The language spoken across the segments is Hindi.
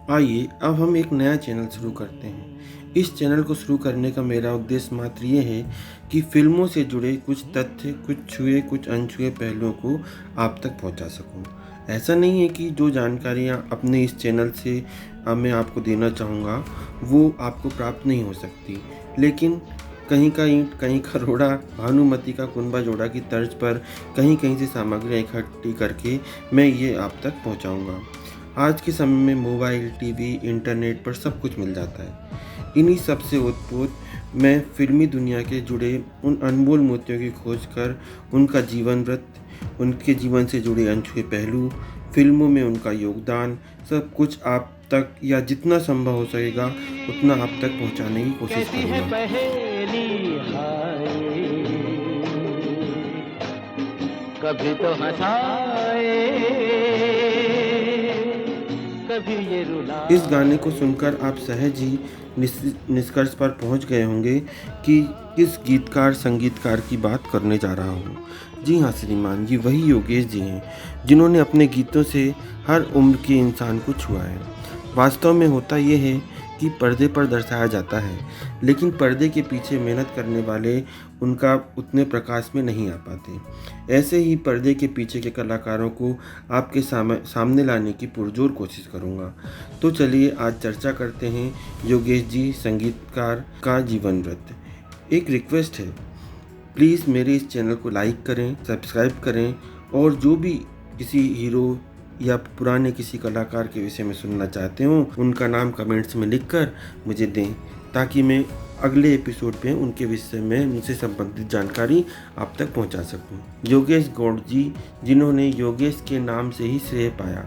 आइए अब हम एक नया चैनल शुरू करते हैं। इस चैनल को शुरू करने का मेरा उद्देश्य मात्र ये है कि फिल्मों से जुड़े कुछ तथ्य, कुछ छुए कुछ अनछुए पहलुओं को आप तक पहुंचा सकूं। ऐसा नहीं है कि जो जानकारियां अपने इस चैनल से मैं आपको देना चाहूँगा वो आपको प्राप्त नहीं हो सकती, लेकिन कहीं का ईंट कहीं का रोड़ा, भानुमति का कुनबा जोड़ा की तर्ज पर कहीं कहीं से सामग्रियाँ इकट्ठी करके मैं ये आप तक पहुँचाऊँगा। आज के समय में मोबाइल, टीवी, इंटरनेट पर सब कुछ मिल जाता है। इन्हीं सब से ओतप्रोत मैं फिल्मी दुनिया के जुड़े उन अनमोल मोतियों की खोज कर उनका जीवन वृत्त, उनके जीवन से जुड़े अनछुए पहलू, फिल्मों में उनका योगदान, सब कुछ आप तक या जितना संभव हो सकेगा उतना आप तक पहुंचाने की कोशिश कैसी है करूँगा। पहेली हाय, कभी तो हंसाए, कभी ये इस गाने को रुलाए। सुनकर आप सहज ही निष्कर्ष पर पहुंच गए होंगे कि किस गीतकार संगीतकार की बात करने जा रहा हूं। जी हाँ श्रीमान, ये वही योगेश जी हैं जिन्होंने अपने गीतों से हर उम्र के इंसान को छुआ है। वास्तव में होता ये है कि पर्दे पर दर्शाया जाता है, लेकिन पर्दे के पीछे मेहनत करने वाले उनका उतने प्रकाश में नहीं आ पाते। ऐसे ही पर्दे के पीछे के कलाकारों को आपके सामने लाने की पुरजोर कोशिश करूँगा। तो चलिए आज चर्चा करते हैं योगेश जी संगीतकार का जीवन वृत्त। एक रिक्वेस्ट है, प्लीज़ मेरे इस चैनल को लाइक करें, सब्सक्राइब करें और जो भी किसी हीरो या पुराने किसी कलाकार के विषय में सुनना चाहते हो उनका नाम कमेंट्स में लिखकर मुझे दें, ताकि मैं अगले एपिसोड पे उनके विषय में उनसे संबंधित जानकारी आप तक पहुंचा सकूं। योगेश गौड़ जी, जिन्होंने योगेश के नाम से ही श्रेय पाया,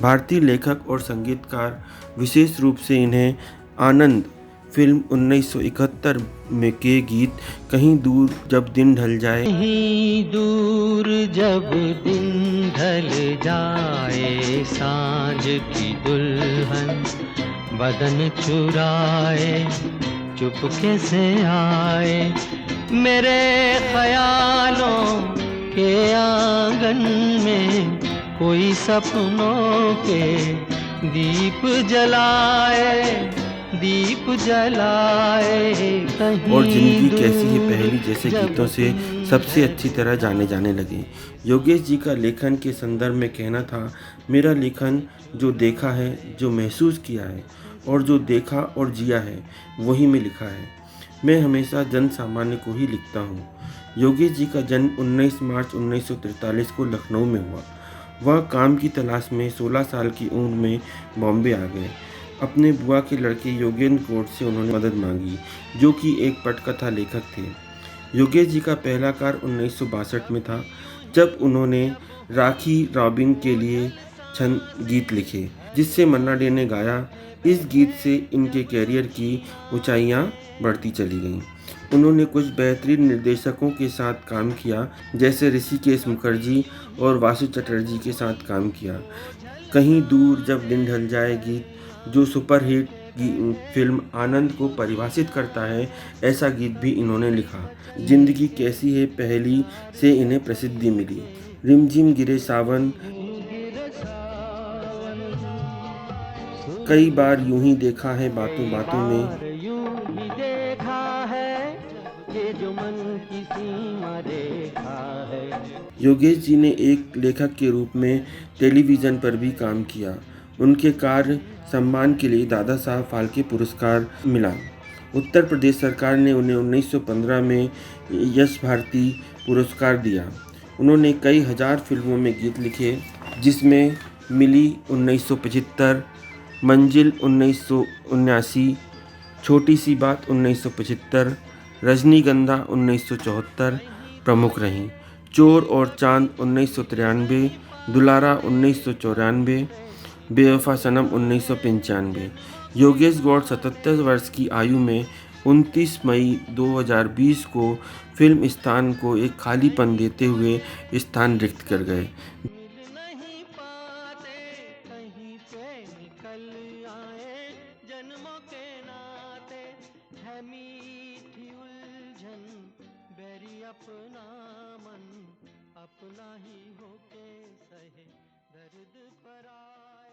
भारतीय लेखक और संगीतकार, विशेष रूप से इन्हें आनंद फिल्म 1971 में के गीत कहीं दूर जब दिन ढल जाए, कहीं दूर जब दिन ढल जाए, सांझ की दुल्हन बदन चुराए, चुपके से आए, मेरे ख्यालों के आंगन में कोई सपनों के दीप जलाए, दीप जलाए। और कहीं ज़िंदगी कैसी है पहेली दूर जैसे जब गीतों से दिन सबसे ढल अच्छी तरह जाने जाने लगे। योगेश जी का लेखन के संदर्भ में कहना था, मेरा लेखन जो देखा है, जो महसूस किया है और जो देखा और जिया है वही में लिखा है। मैं हमेशा जन सामान्य को ही लिखता हूँ। योगेश जी का जन्म 19 मार्च 1943 को लखनऊ में हुआ। वह काम की तलाश में 16 साल की उम्र में बॉम्बे आ गए। अपने बुआ के लड़के योगेंद्र गौड़ से उन्होंने मदद मांगी, जो कि एक पटकथा लेखक थे। योगेश जी का पहला कार्य 1962 में था, जब उन्होंने राखी रॉबिन के लिए छंद गीत लिखे, जिससे मन्ना डे ने गाया। इस गीत से इनके कैरियर की ऊंचाइयां बढ़ती चली गईं। उन्होंने कुछ बेहतरीन निर्देशकों के साथ काम किया, जैसे ऋषिकेश मुखर्जी और वासु चटर्जी के साथ काम किया। कहीं दूर जब दिन ढल जाए गीत, जो सुपरहिट फिल्म आनंद को परिभाषित करता है, ऐसा गीत भी इन्होंने लिखा। जिंदगी कैसी है पहेली से इन्हें प्रसिद्धि मिली। रिमझिम गिरे सावन, गिर सावन, कई बार यूं ही देखा है बातों कई बातों में। बार यूं ही देखा है, ये जो मन की सीमा रेखा है। योगेश जी ने एक लेखक के रूप में टेलीविज़न पर भी काम किया। उनके कार्य सम्मान के लिए दादा साहब फाल्के पुरस्कार मिला। उत्तर प्रदेश सरकार ने उन्हें 1915 में यश भारती पुरस्कार दिया। उन्होंने कई हजार फिल्मों में गीत लिखे, जिसमें मिली 1975, मंजिल 1979, छोटी सी बात 1975, रजनीगंधा 1974 प्रमुख रहीं। चोर और चांद 1993, दुलारा 1994, बेवफा सनम 1995। योगेश गौड़ 77 वर्ष की आयु में 29 मई 2020 को फिल्म स्थान को एक खालीपन देते हुए स्थान रिक्त कर गए। मिल नहीं पाते, कहीं पे निकल आए, जन्मों के नाते है मीठी उलझन, बैरी अपना मन अपना ही होके सहे दर्द पर आए।